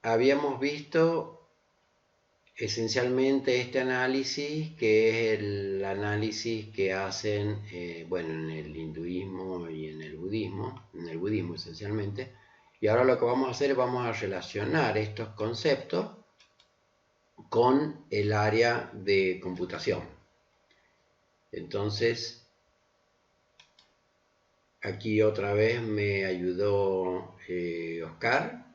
habíamos visto esencialmente este análisis, que es el análisis que hacen, en el hinduismo y en el budismo esencialmente. Y ahora lo que vamos a hacer es vamos a relacionar estos conceptos con el área de computación. Entonces, aquí otra vez me ayudó Oscar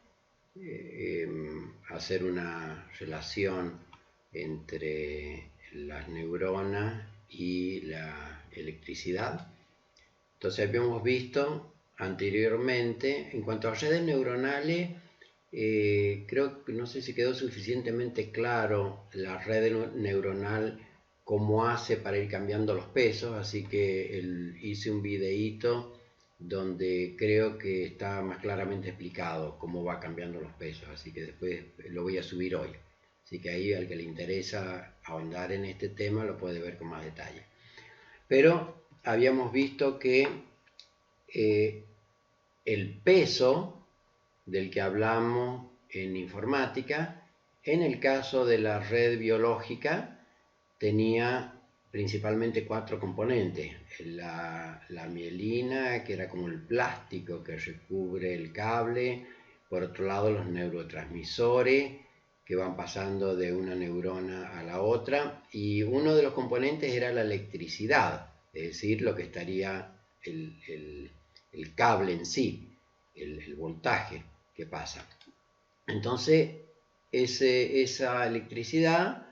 a hacer una relación entre las neuronas y la electricidad. Entonces habíamos visto anteriormente, en cuanto a redes neuronales, creo que no sé si quedó suficientemente claro la red neuronal cómo hace para ir cambiando los pesos, así que hice un videíto donde creo que está más claramente explicado cómo va cambiando los pesos, así que después lo voy a subir hoy. Así que ahí al que le interesa ahondar en este tema lo puede ver con más detalle. Pero habíamos visto que el peso del que hablamos en informática, en el caso de la red biológica, tenía principalmente 4 componentes. La mielina, que era como el plástico que recubre el cable. Por otro lado, los neurotransmisores, que van pasando de una neurona a la otra. Y uno de los componentes era la electricidad, es decir, lo que estaría el cable en sí, el voltaje que pasa. Entonces, esa electricidad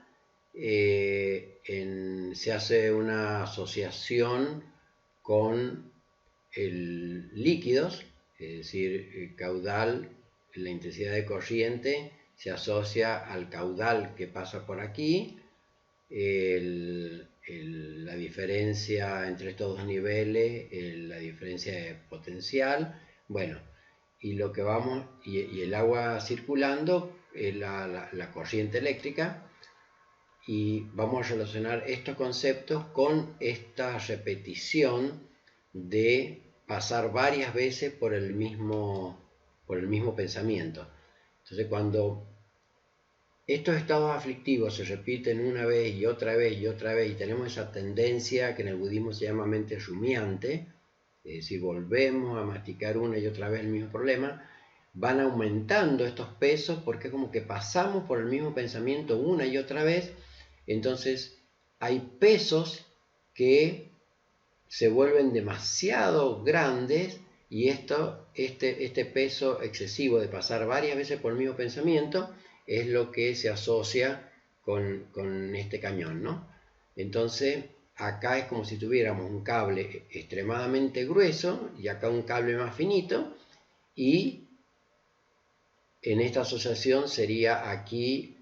se hace una asociación con líquidos, es decir, caudal, la intensidad de corriente se asocia al caudal que pasa por aquí, la diferencia entre estos dos niveles, la diferencia de potencial, bueno, y lo que vamos, y el agua circulando, la corriente eléctrica, y vamos a relacionar estos conceptos con esta repetición de pasar varias veces por el mismo pensamiento. Entonces, cuando estos estados aflictivos se repiten una vez y otra vez y otra vez, y tenemos esa tendencia que en el budismo se llama mente rumiante, es decir, volvemos a masticar una y otra vez el mismo problema, van aumentando estos pesos porque es como que pasamos por el mismo pensamiento una y otra vez. Entonces hay pesos que se vuelven demasiado grandes, y este peso excesivo de pasar varias veces por el mismo pensamiento es lo que se asocia con este cañón, ¿no? Entonces acá es como si tuviéramos un cable extremadamente grueso y acá un cable más finito, y en esta asociación sería aquí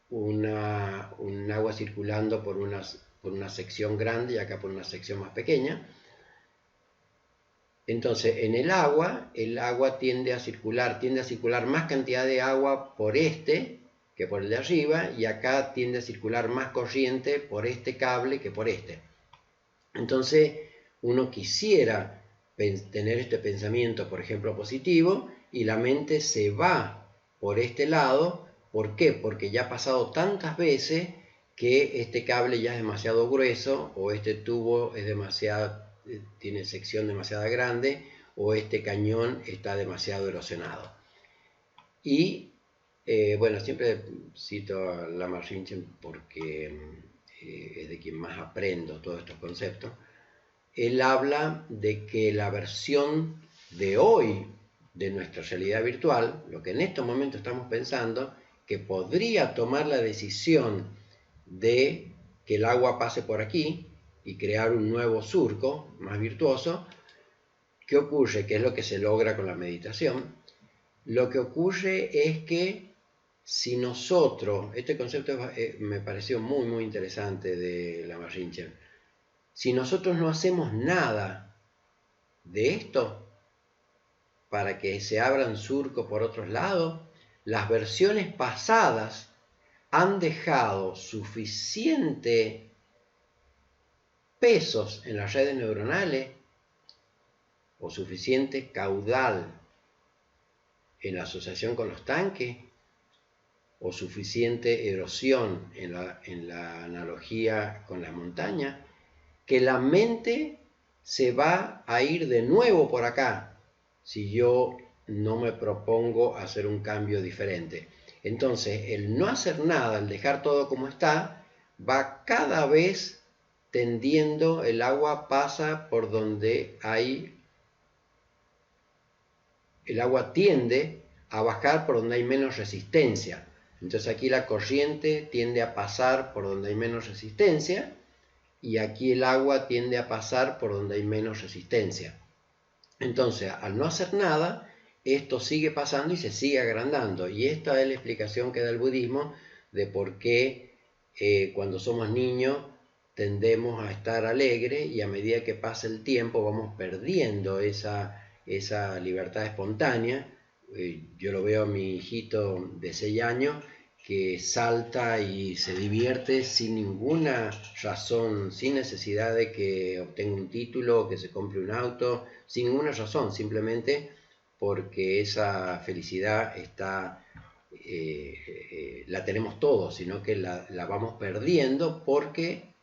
un agua circulando por una sección grande y acá por una sección más pequeña. Entonces en el agua tiende a circular más cantidad de agua por este que por el de arriba, y acá tiende a circular más corriente por este cable que por este. Entonces uno quisiera tener este pensamiento, por ejemplo, positivo, y la mente se va por este lado. ¿Por qué? Porque ya ha pasado tantas veces que este cable ya es demasiado grueso, o este tubo es tiene sección demasiado grande, o este cañón está demasiado erosionado. Y siempre cito a Lama Rinchen porque es de quien más aprendo todos estos conceptos. Él habla de que la versión de hoy de nuestra realidad virtual, lo que en estos momentos estamos pensando, que podría tomar la decisión de que el agua pase por aquí y crear un nuevo surco más virtuoso. ¿Qué ocurre? ¿Qué es lo que se logra con la meditación? Lo que ocurre es que si nosotros, este concepto me pareció muy muy interesante de Lama Rinchen, si nosotros no hacemos nada de esto para que se abran surcos por otros lados, las versiones pasadas han dejado suficiente pesos en las redes neuronales o suficiente caudal en la asociación con los tanques o suficiente erosión en la analogía con la montaña, que la mente se va a ir de nuevo por acá si yo no me propongo hacer un cambio diferente. Entonces, el no hacer nada, el dejar todo como está, va cada vez tendiendo, el agua pasa por donde el agua tiende a bajar por donde hay menos resistencia. Entonces aquí la corriente tiende a pasar por donde hay menos resistencia y aquí el agua tiende a pasar por donde hay menos resistencia. Entonces, al no hacer nada, esto sigue pasando y se sigue agrandando. Y esta es la explicación que da el budismo de por qué cuando somos niños tendemos a estar alegres y a medida que pasa el tiempo vamos perdiendo esa libertad espontánea. Yo lo veo a mi hijito de 6 años que salta y se divierte sin ninguna razón, sin necesidad de que obtenga un título o que se compre un auto, sin ninguna razón, simplemente porque esa felicidad está, la tenemos todos, sino que la vamos perdiendo porque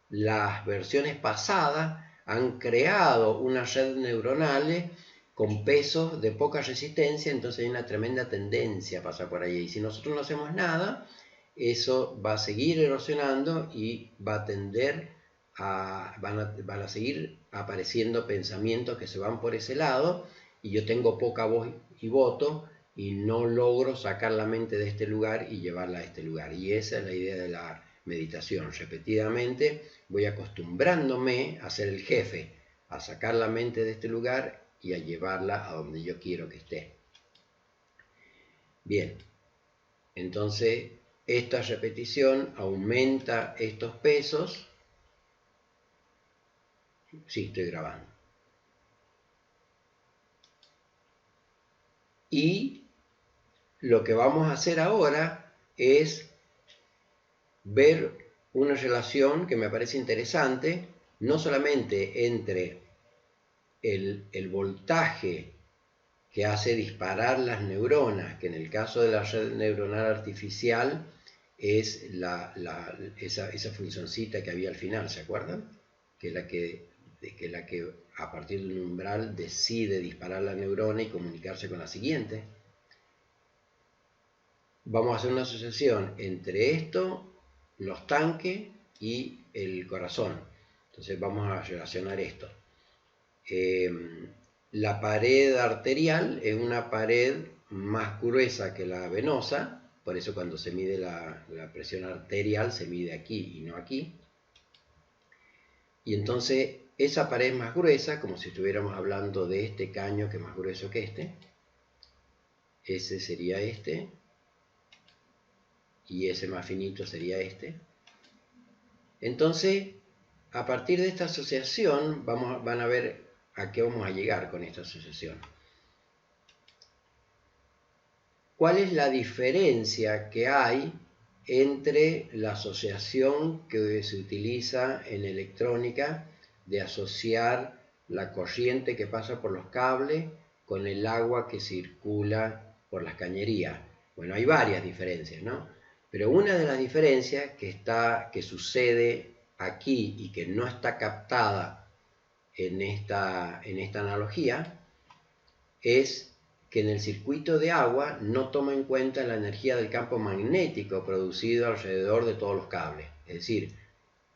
las versiones pasadas han creado una red neuronal con pesos de poca resistencia, entonces hay una tremenda tendencia a pasar por ahí. Y si nosotros no hacemos nada, eso va a seguir erosionando y va a tender van a seguir apareciendo pensamientos que se van por ese lado y yo tengo poca voz y voto y no logro sacar la mente de este lugar y llevarla a este lugar. Y esa es la idea de la meditación. Repetidamente voy acostumbrándome a ser el jefe, a sacar la mente de este lugar y a llevarla a donde yo quiero que esté. Bien, entonces esta repetición aumenta estos pesos. Sí, estoy grabando. Y lo que vamos a hacer ahora es ver una relación que me parece interesante, no solamente entre el voltaje que hace disparar las neuronas, que en el caso de la red neuronal artificial es esa funcioncita que había al final, ¿se acuerdan? Que es la que a partir de un umbral decide disparar la neurona y comunicarse con la siguiente. Vamos a hacer una asociación entre esto, los tanques y el corazón. Entonces vamos a relacionar esto. La pared arterial es una pared más gruesa que la venosa, por eso cuando se mide la presión arterial se mide aquí y no aquí. Y entonces esa pared más gruesa, como si estuviéramos hablando de este caño que es más grueso que este, ese sería este, y ese más finito sería este. Entonces, a partir de esta asociación, van a ver a qué vamos a llegar con esta asociación. ¿Cuál es la diferencia que hay entre la asociación que se utiliza en electrónica de asociar la corriente que pasa por los cables con el agua que circula por las cañerías? Bueno, hay varias diferencias, ¿no? Pero una de las diferencias que sucede aquí y que no está captada en esta analogía es que en el circuito de agua no toma en cuenta la energía del campo magnético producido alrededor de todos los cables. Es decir,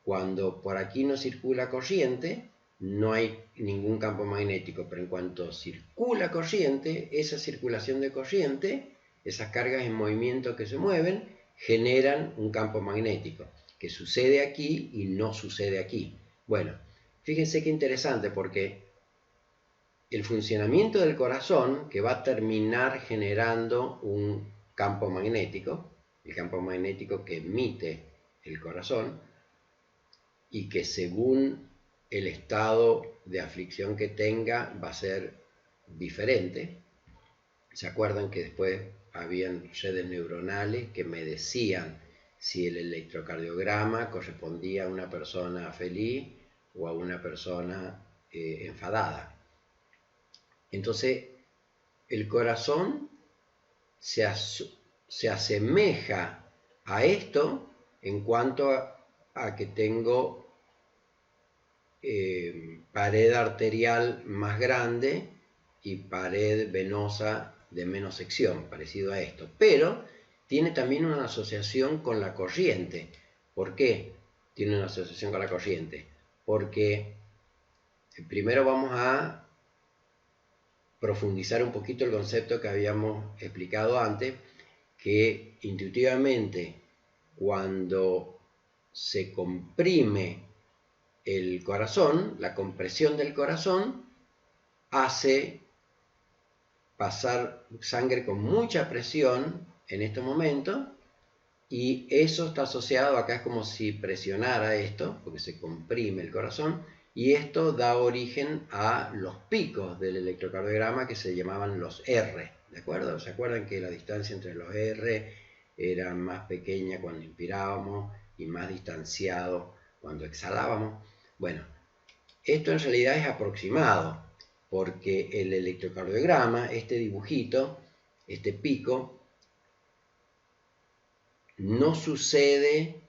cuando por aquí no circula corriente, no hay ningún campo magnético, pero en cuanto circula corriente, esa circulación de corriente, esas cargas en movimiento que se mueven, generan un campo magnético, que sucede aquí y no sucede aquí. Bueno, fíjense qué interesante, porque el funcionamiento del corazón, que va a terminar generando un campo magnético, el campo magnético que emite el corazón, y que según el estado de aflicción que tenga va a ser diferente. ¿Se acuerdan que después habían redes neuronales que me decían si el electrocardiograma correspondía a una persona feliz o a una persona enfadada? Entonces, el corazón se se asemeja a esto en cuanto a que tengo pared arterial más grande y pared venosa de menos sección, parecido a esto. Pero tiene también una asociación con la corriente. ¿Por qué tiene una asociación con la corriente? Porque primero vamos a profundizar un poquito el concepto que habíamos explicado antes, que intuitivamente cuando se comprime el corazón, la compresión del corazón hace pasar sangre con mucha presión en este momento, y eso está asociado, acá es como si presionara esto, porque se comprime el corazón, y esto da origen a los picos del electrocardiograma que se llamaban los R, ¿de acuerdo? ¿Se acuerdan que la distancia entre los R era más pequeña cuando inspirábamos y más distanciado cuando exhalábamos? Bueno, esto en realidad es aproximado, porque el electrocardiograma, este dibujito, este pico, no sucede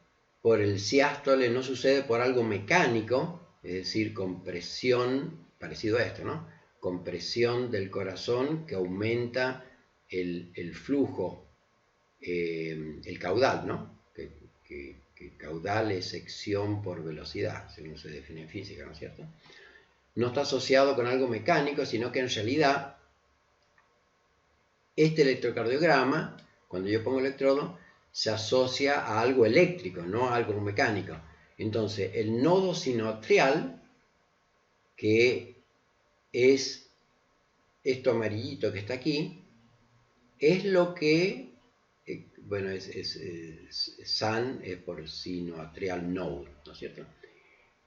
por el siástole, no sucede por algo mecánico, es decir, compresión, parecido a esto, ¿no? Compresión del corazón que aumenta el flujo, el caudal, ¿no? Que caudal es sección por velocidad, según se define en física, ¿no es cierto? No está asociado con algo mecánico, sino que en realidad este electrocardiograma, cuando yo pongo electrodo, se asocia a algo eléctrico, no a algo mecánico. Entonces, el nodo sinoatrial, que es esto amarillito que está aquí, es lo que, bueno, SAN es por sinoatrial node, ¿no es cierto?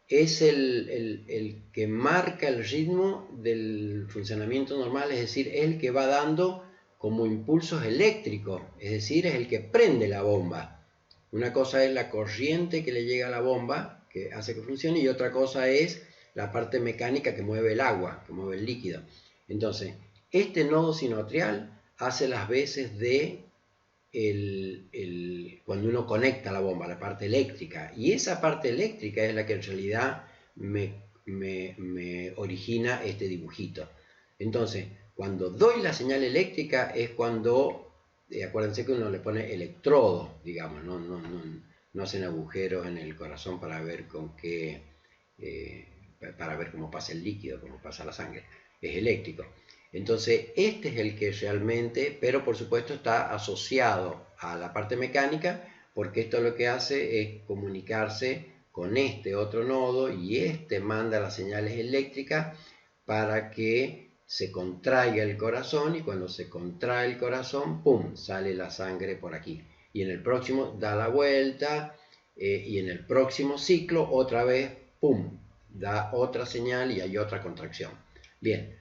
Es el que marca el ritmo del funcionamiento normal, es decir, es el que va dando como impulsos eléctricos, es decir, es el que prende la bomba. Una cosa es la corriente que le llega a la bomba, que hace que funcione, y otra cosa es la parte mecánica que mueve el agua, que mueve el líquido. Entonces, este nodo sinoatrial hace las veces de cuando uno conecta la bomba, la parte eléctrica, y esa parte eléctrica es la que en realidad me origina este dibujito. Entonces, cuando doy la señal eléctrica es cuando, acuérdense que uno le pone electrodos, digamos, no hacen agujeros en el corazón para ver con qué, para ver cómo pasa el líquido, cómo pasa la sangre, es eléctrico. Entonces, este es el que realmente, pero por supuesto está asociado a la parte mecánica, porque esto lo que hace es comunicarse con este otro nodo, y este manda las señales eléctricas para que se contraiga el corazón, y cuando se contrae el corazón, ¡pum!, sale la sangre por aquí. Y en el próximo da la vuelta, y en el próximo ciclo otra vez, ¡pum!, da otra señal y hay otra contracción. Bien.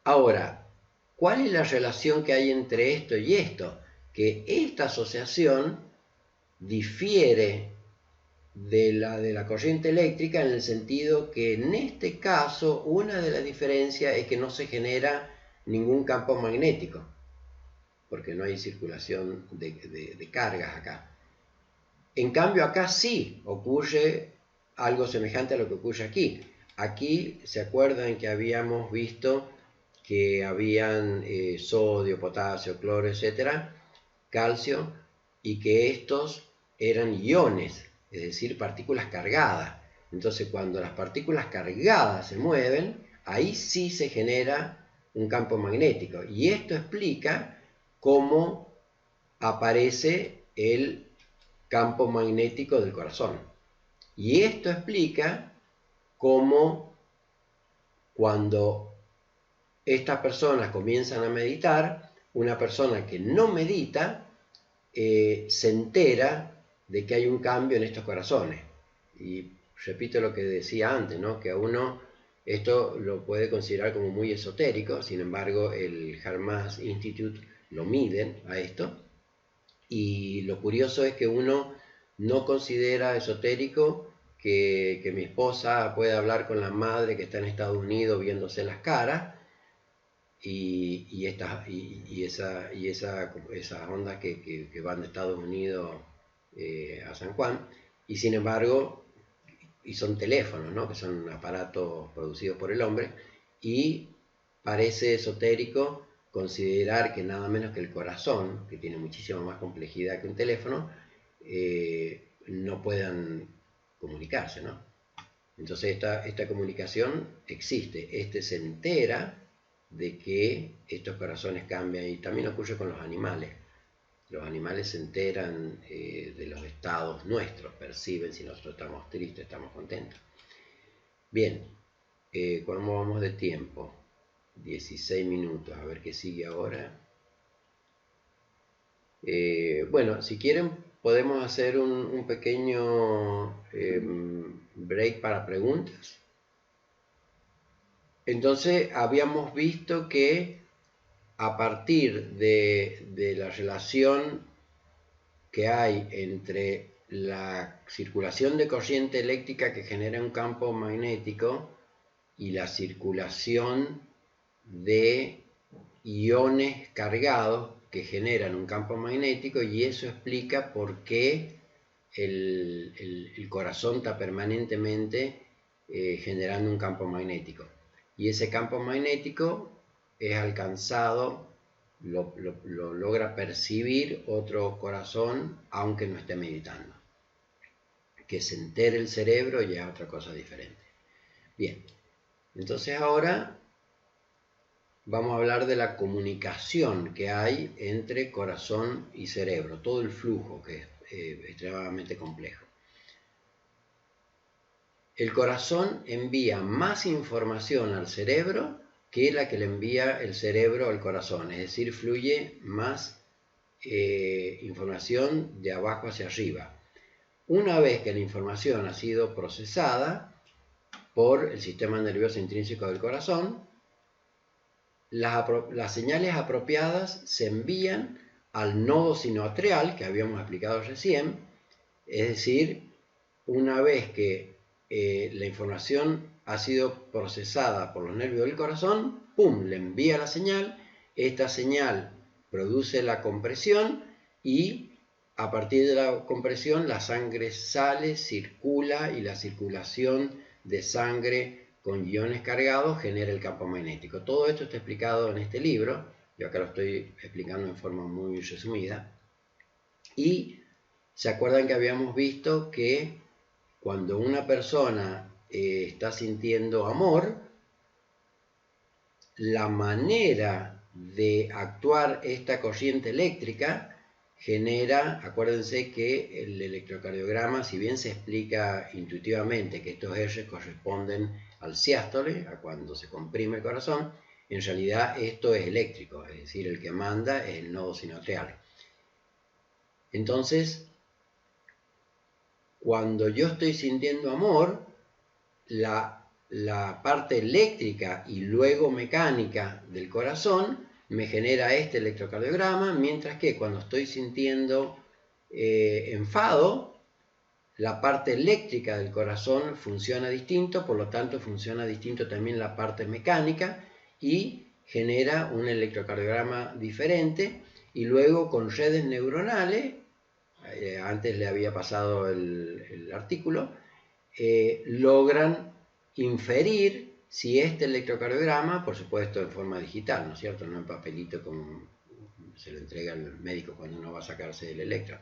Ahora, ¿cuál es la relación que hay entre esto y esto? Que esta asociación difiere de la corriente eléctrica en el sentido que en este caso una de las diferencias es que no se genera ningún campo magnético, porque no hay circulación de cargas acá. En cambio acá sí ocurre algo semejante a lo que ocurre aquí. Aquí, ¿se acuerdan que habíamos visto que habían sodio, potasio, cloro, etcétera, calcio, y que estos eran iones, es decir, partículas cargadas? Entonces, cuando las partículas cargadas se mueven, ahí sí se genera un campo magnético, y esto explica cómo aparece el campo magnético del corazón. Y esto explica cómo cuando estas personas comienzan a meditar, una persona que no medita se entera de que hay un cambio en estos corazones. Y repito lo que decía antes, ¿no? Que a uno esto lo puede considerar como muy esotérico, sin embargo el HeartMath Institute lo miden a esto, y lo curioso es que uno no considera esotérico que mi esposa pueda hablar con la madre que está en Estados Unidos viéndose las caras, esas ondas que van de Estados Unidos a San Juan, y sin embargo, y son teléfonos, ¿no? Que son aparatos producidos por el hombre, y parece esotérico considerar que nada menos que el corazón, que tiene muchísima más complejidad que un teléfono, no puedan comunicarse, ¿no? Entonces esta comunicación existe. Este se entera de que estos corazones cambian, y también ocurre con los animales. Los animales se enteran de los estados nuestros, perciben si nosotros estamos tristes, estamos contentos. Bien, ¿cómo vamos de tiempo? 16 minutos, a ver qué sigue ahora. Bueno, si quieren podemos hacer un pequeño break para preguntas. Entonces habíamos visto que a partir de la relación que hay entre la circulación de corriente eléctrica que genera un campo magnético y la circulación de iones cargados que generan un campo magnético, y eso explica por qué el corazón está permanentemente generando un campo magnético. Y ese campo magnético es alcanzado, lo logra percibir otro corazón aunque no esté meditando. Que se entere el cerebro ya es otra cosa diferente. Bien, entonces ahora vamos a hablar de la comunicación que hay entre corazón y cerebro, todo el flujo, que es extremadamente complejo. El corazón envía más información al cerebro que la que le envía el cerebro al corazón, es decir, fluye más información de abajo hacia arriba. Una vez que la información ha sido procesada por el sistema nervioso intrínseco del corazón, las señales apropiadas se envían al nodo sinoatrial, que habíamos explicado recién, es decir, una vez que la información ha sido procesada por los nervios del corazón, ¡pum!, le envía la señal, esta señal produce la compresión y a partir de la compresión la sangre sale, circula, y la circulación de sangre con iones cargados genera el campo magnético. Todo esto está explicado en este libro, yo acá lo estoy explicando en forma muy resumida. Y se acuerdan que habíamos visto que cuando una persona está sintiendo amor, la manera de actuar esta corriente eléctrica genera, acuérdense que el electrocardiograma, si bien se explica intuitivamente que estos R corresponden al sístole, a cuando se comprime el corazón, en realidad esto es eléctrico, es decir, el que manda es el nodo sinoatrial. Entonces, cuando yo estoy sintiendo amor, la parte eléctrica y luego mecánica del corazón me genera este electrocardiograma, mientras que cuando estoy sintiendo enfado, la parte eléctrica del corazón funciona distinto, por lo tanto funciona distinto también la parte mecánica y genera un electrocardiograma diferente, y luego con redes neuronales, antes le había pasado el artículo, logran inferir si este electrocardiograma, por supuesto en forma digital, ¿no es cierto?, no en papelito como se lo entrega al médico cuando uno va a sacarse el electro.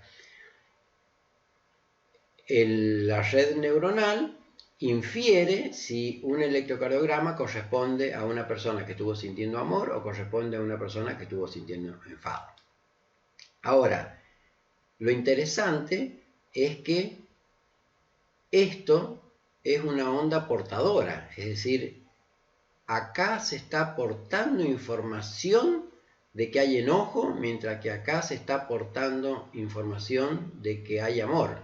La red neuronal infiere si un electrocardiograma corresponde a una persona que estuvo sintiendo amor o corresponde a una persona que estuvo sintiendo enfado. Ahora, lo interesante es que esto es una onda portadora, es decir, acá se está aportando información de que hay enojo, mientras que acá se está aportando información de que hay amor.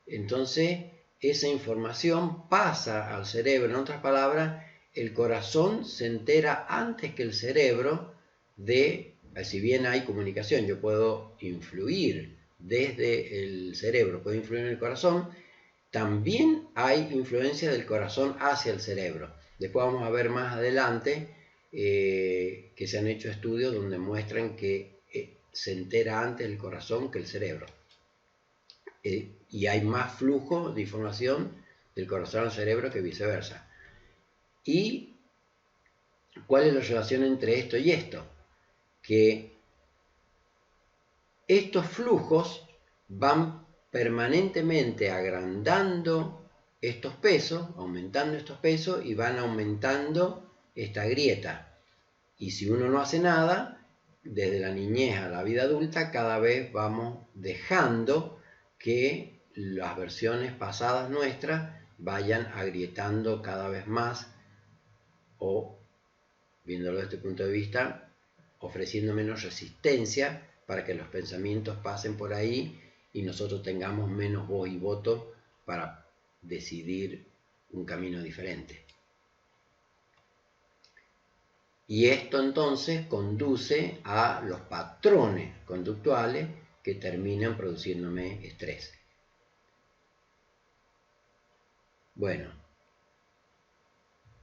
Entonces, esa información pasa al cerebro. En otras palabras, el corazón se entera antes que el cerebro de, si bien hay comunicación, yo puedo influir desde el cerebro, puedo influir en el corazón, también hay influencia del corazón hacia el cerebro. Después vamos a ver más adelante que se han hecho estudios donde muestran que se entera antes el corazón que el cerebro. Y hay más flujo de información del corazón al cerebro que viceversa. ¿Y cuál es la relación entre esto y esto? Que estos flujos van permanentemente agrandando estos pesos, aumentando estos pesos y van aumentando esta grieta. Y si uno no hace nada, desde la niñez a la vida adulta, cada vez vamos dejando que las versiones pasadas nuestras vayan agrietando cada vez más o, viéndolo desde este punto de vista, ofreciendo menos resistencia para que los pensamientos pasen por ahí y nosotros tengamos menos voz y voto para decidir un camino diferente. Y esto entonces conduce a los patrones conductuales que terminan produciéndome estrés. Bueno,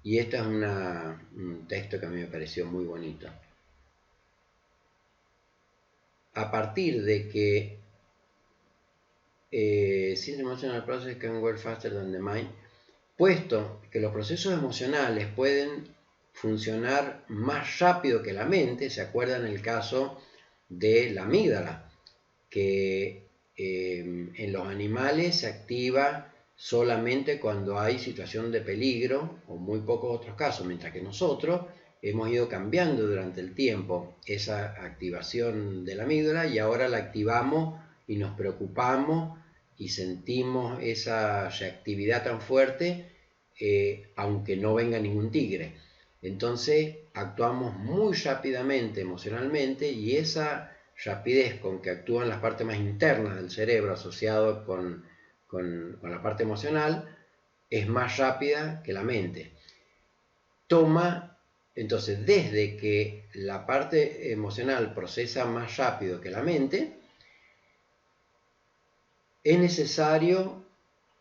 y este es un texto que a mí me pareció muy bonito. A partir de que Since emotional process can work faster than the mind, puesto que los procesos emocionales pueden funcionar más rápido que la mente, ¿se acuerdan el caso de la amígdala? Que en los animales se activa solamente cuando hay situación de peligro o muy pocos otros casos, mientras que nosotros hemos ido cambiando durante el tiempo esa activación de la amígdala y ahora la activamos y nos preocupamos y sentimos esa reactividad tan fuerte aunque no venga ningún tigre. Entonces actuamos muy rápidamente emocionalmente y esa rapidez con que actúan las partes más internas del cerebro asociado con la parte emocional es más rápida que la mente. Entonces, desde que la parte emocional procesa más rápido que la mente, es necesario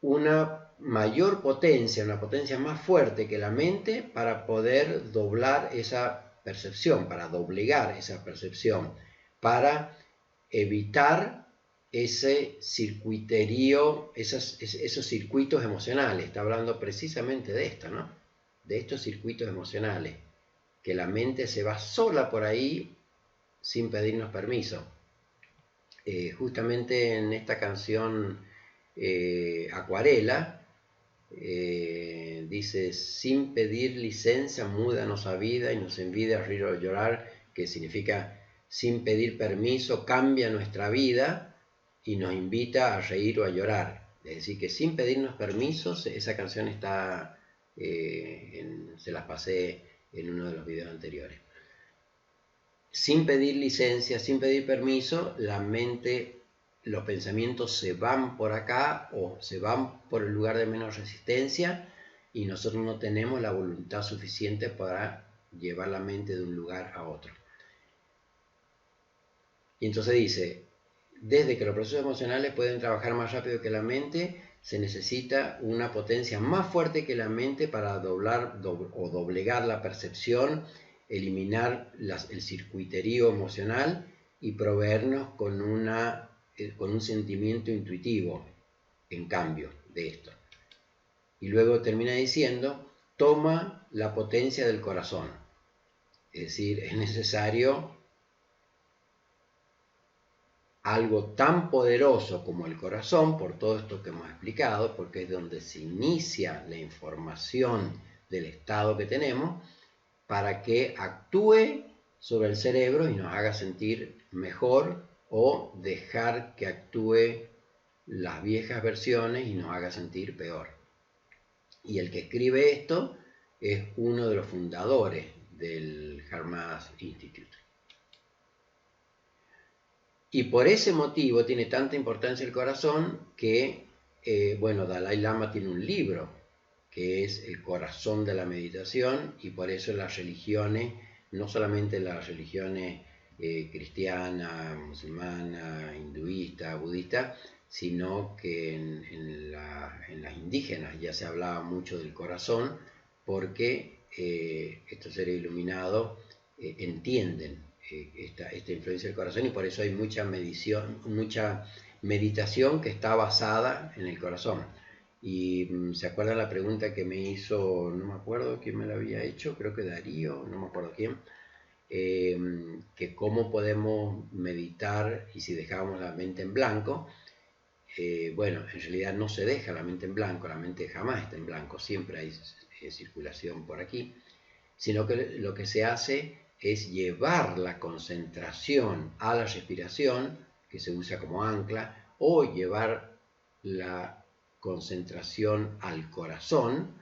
una mayor potencia, una potencia más fuerte que la mente para poder doblar esa percepción, para doblegar esa percepción, para evitar ese circuiterío, esos circuitos emocionales. Está hablando precisamente de esto, ¿no? De estos circuitos emocionales, que la mente se va sola por ahí sin pedirnos permiso. Justamente en esta canción Acuarela, dice: sin pedir licencia muda nuestra vida y nos envía a reír o llorar, que significa sin pedir permiso cambia nuestra vida y nos invita a reír o a llorar. Es decir, que sin pedirnos permisos, esa canción está, se las pasé en uno de los videos anteriores. Sin pedir licencia, sin pedir permiso, la mente, los pensamientos se van por acá o se van por el lugar de menos resistencia y nosotros no tenemos la voluntad suficiente para llevar la mente de un lugar a otro. Y entonces dice, desde que los procesos emocionales pueden trabajar más rápido que la mente, se necesita una potencia más fuerte que la mente para doblegar la percepción, eliminar el circuiterío emocional y proveernos con un sentimiento intuitivo en cambio de esto. Y luego termina diciendo, toma la potencia del corazón. Es decir, es necesario algo tan poderoso como el corazón, por todo esto que hemos explicado, porque es donde se inicia la información del estado que tenemos, para que actúe sobre el cerebro y nos haga sentir mejor o dejar que actúe las viejas versiones y nos haga sentir peor. Y el que escribe esto es uno de los fundadores del HeartMath Institute. Y por ese motivo tiene tanta importancia el corazón que, Dalai Lama tiene un libro que es El corazón de la meditación, y por eso las religiones, no solamente las religiones cristiana, musulmana, hinduista, budista, sino que en las indígenas ya se hablaba mucho del corazón, porque estos seres iluminados entienden esta influencia del corazón, y por eso hay mucha meditación que está basada en el corazón. Y ¿se acuerdan la pregunta que me hizo, no me acuerdo quién me la había hecho, creo que Darío, no me acuerdo quién, que cómo podemos meditar y si dejábamos la mente en blanco? Bueno, en realidad no se deja la mente en blanco, la mente jamás está en blanco, siempre hay circulación por aquí, sino que lo que se hace es llevar la concentración a la respiración, que se usa como ancla, o llevar la concentración al corazón,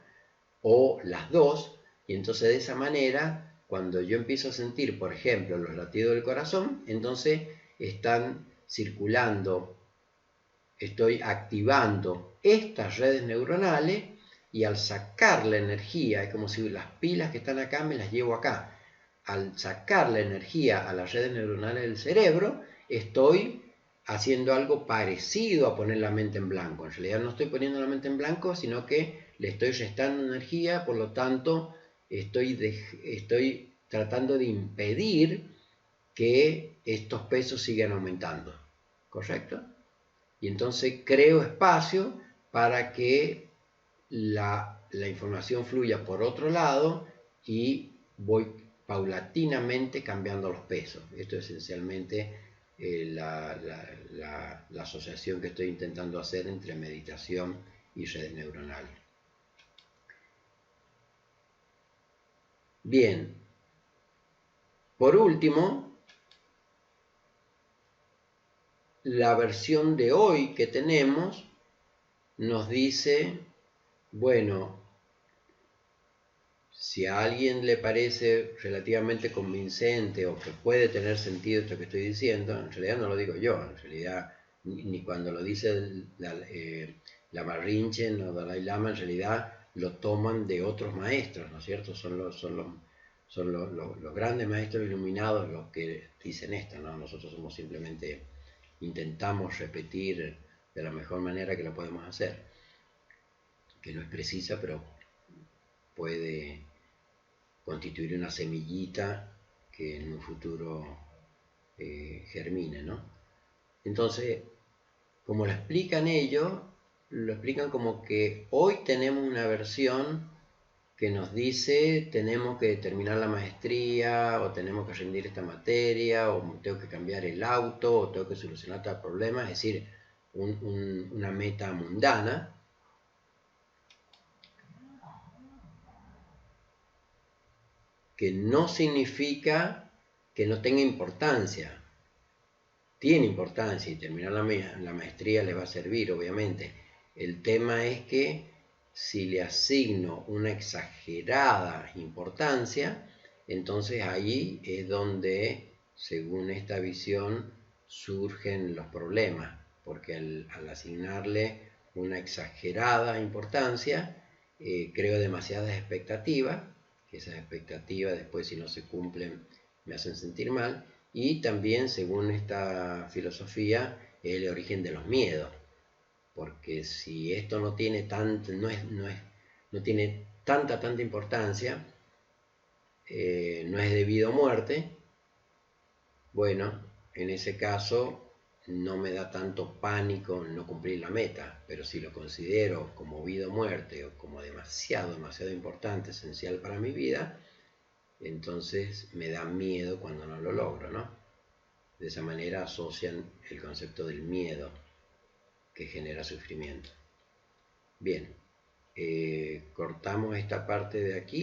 o las dos, y entonces de esa manera, cuando yo empiezo a sentir, por ejemplo, los latidos del corazón, entonces están circulando, estoy activando estas redes neuronales, y al sacar la energía, es como si las pilas que están acá me las llevo acá. Al sacar la energía a las redes neuronales del cerebro, estoy haciendo algo parecido a poner la mente en blanco. En realidad no estoy poniendo la mente en blanco, sino que le estoy restando energía, por lo tanto estoy tratando de impedir que estos pesos sigan aumentando. ¿Correcto? Y entonces creo espacio para que la información fluya por otro lado, y voy paulatinamente cambiando los pesos. Esto es esencialmente la asociación que estoy intentando hacer entre meditación y redes neuronales. Bien, por último, la versión de hoy que tenemos nos dice, bueno, si a alguien le parece relativamente convincente o que puede tener sentido esto que estoy diciendo, en realidad no lo digo yo, en realidad ni cuando lo dice Lama Rinchen o Dalai Lama, en realidad lo toman de otros maestros, ¿no es cierto? Son los grandes maestros iluminados los que dicen esto, ¿no? Nosotros somos simplemente, intentamos repetir de la mejor manera que lo podemos hacer, que no es precisa, pero puede constituir una semillita que en un futuro germine, ¿no? Entonces, como lo explican ellos, lo explican como que hoy tenemos una versión que nos dice tenemos que terminar la maestría, o tenemos que rendir esta materia, o tengo que cambiar el auto, o tengo que solucionar tal problema, es decir, una meta mundana. Que no significa que no tenga importancia. Tiene importancia, y terminar la maestría le va a servir, obviamente. El tema es que si le asigno una exagerada importancia, entonces ahí es donde, según esta visión, surgen los problemas, porque al asignarle una exagerada importancia, creo demasiadas expectativas, que esas expectativas después, si no se cumplen, me hacen sentir mal, y también, según esta filosofía, es el origen de los miedos, porque si esto no tiene no tiene tanta importancia, no es debido a muerte, bueno, en ese caso no me da tanto pánico no cumplir la meta, pero si lo considero como vida o muerte, o como demasiado importante, esencial para mi vida, entonces me da miedo cuando no lo logro, ¿no? De esa manera asocian el concepto del miedo que genera sufrimiento. Bien, cortamos esta parte de aquí.